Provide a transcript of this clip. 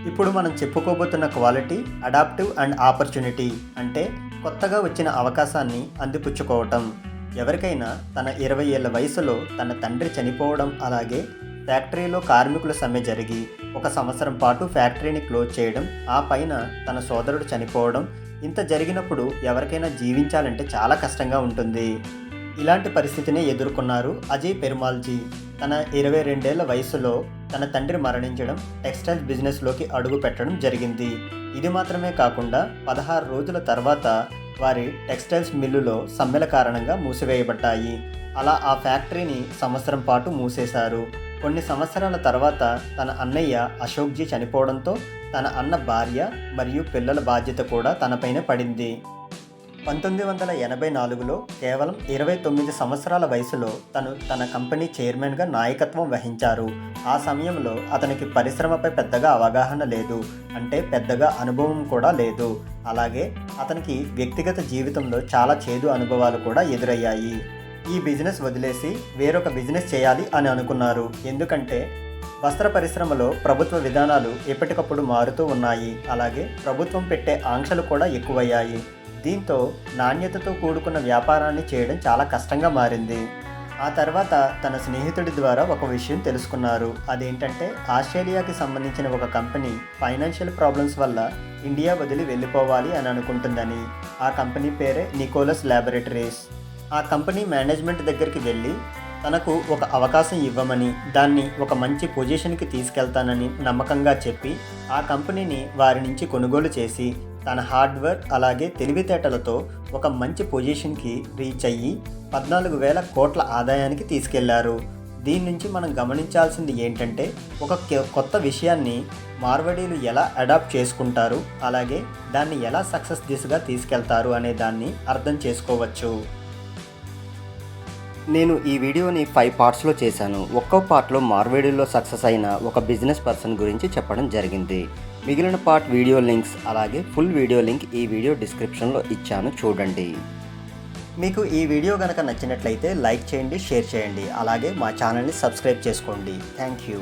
ఇప్పుడు మనం చెప్పుకోబోతున్న quality adaptive and opportunity అంటే కొత్తగా వచ్చిన అవకాశాన్ని అందిపుచ్చుకోవటం. ఎవరికైనా తన 20 ఏళ్ల వయసులో తన తండ్రి చనిపోవడం, అలాగే ఫ్యాక్టరీలో కార్మికుల సమ్మె జరిగి 1 సంవత్సరం పాటు ఫ్యాక్టరీని క్లోజ్ చేయడం, ఆ పైన తన సోదరుడు చనిపోవడం, ఇంత జరిగినప్పుడు ఎవరికైనా జీవించాలంటే చాలా కష్టంగా ఉంటుంది. ఇలాంటి పరిస్థితిని ఎదుర్కొన్నారు అజయ్ పెరుమాల్జీ. తన 22 ఏళ్ల వయసులో తన తండ్రి మరణించడం, టెక్స్టైల్స్ బిజినెస్లోకి అడుగు పెట్టడం జరిగింది. ఇది మాత్రమే కాకుండా 16 రోజుల తర్వాత వారి టెక్స్టైల్స్ మిల్లులో సమ్మెల కారణంగా మూసివేయబడ్డాయి. అలా ఆ ఫ్యాక్టరీని సంవత్సరం పాటు మూసేశారు. కొన్ని సంవత్సరాల తర్వాత తన అన్నయ్య అశోక్జీ చనిపోవడంతో తన అన్న భార్య మరియు పిల్లల బాధ్యత కూడా తనపైనే పడింది. 1984లో కేవలం 29 సంవత్సరాల వయసులో తన కంపెనీ చైర్మన్గా నాయకత్వం వహించారు. ఆ సమయంలో అతనికి పరిశ్రమపై పెద్దగా అవగాహన లేదు, అంటే పెద్దగా అనుభవం కూడా లేదు. అలాగే అతనికి వ్యక్తిగత జీవితంలో చాలా చేదు అనుభవాలు కూడా ఎదురయ్యాయి. ఈ బిజినెస్ వదిలేసి వేరొక బిజినెస్ చేయాలి అని అనుకున్నారు. ఎందుకంటే వస్త్ర పరిశ్రమలో ప్రభుత్వ విధానాలు ఎప్పటికప్పుడు మారుతూ ఉన్నాయి. అలాగే ప్రభుత్వం పెట్టే ఆంక్షలు కూడా ఎక్కువయ్యాయి. దీంతో నాణ్యతతో కూడుకున్న వ్యాపారాన్ని చేయడం చాలా కష్టంగా మారింది. ఆ తర్వాత తన స్నేహితుడి ద్వారా ఒక విషయం తెలుసుకున్నారు. అదేంటంటే ఆస్ట్రేలియాకి సంబంధించిన ఒక కంపెనీ ఫైనాన్షియల్ ప్రాబ్లమ్స్ వల్ల ఇండియా వదిలి వెళ్ళిపోవాలి అని అనుకుంటుందని. ఆ కంపెనీ పేరే నికోలస్ ల్యాబొరేటరీస్. ఆ కంపెనీ మేనేజ్మెంట్ దగ్గరికి వెళ్ళి తనకు ఒక అవకాశం ఇవ్వమని, దాన్ని ఒక మంచి పొజిషన్కి తీసుకెళ్తానని నమ్మకంగా చెప్పి ఆ కంపెనీని వారి నుంచి కొనుగోలు చేసి తన హార్డ్వర్క్ అలాగే తెలివితేటలతో ఒక మంచి పొజిషన్కి రీచ్ అయ్యి 14,000 కోట్ల ఆదాయానికి తీసుకెళ్లారు. దీని నుంచి మనం గమనించాల్సింది ఏంటంటే ఒక కొత్త విషయాన్ని మార్వడీలు ఎలా అడాప్ట్ చేసుకుంటారు, అలాగే దాన్ని ఎలా సక్సెస్ దిశగా తీసుకెళ్తారు అనే దాన్ని అర్థం చేసుకోవచ్చు. నేను ఈ వీడియోని 5 పార్ట్స్లో చేశాను. ఒక్కో పార్ట్లో మార్వేడీలో సక్సెస్ అయిన ఒక బిజినెస్ పర్సన్ గురించి చెప్పడం జరిగింది. మిగిలిన పార్ట్ వీడియో లింక్స్ అలాగే ఫుల్ వీడియో లింక్ ఈ వీడియో డిస్క్రిప్షన్లో ఇచ్చాను, చూడండి. మీకు ఈ వీడియో కనుక నచ్చినట్లయితే లైక్ చేయండి, షేర్ చేయండి, అలాగే మా ఛానల్ని సబ్స్క్రైబ్ చేసుకోండి. Thank you.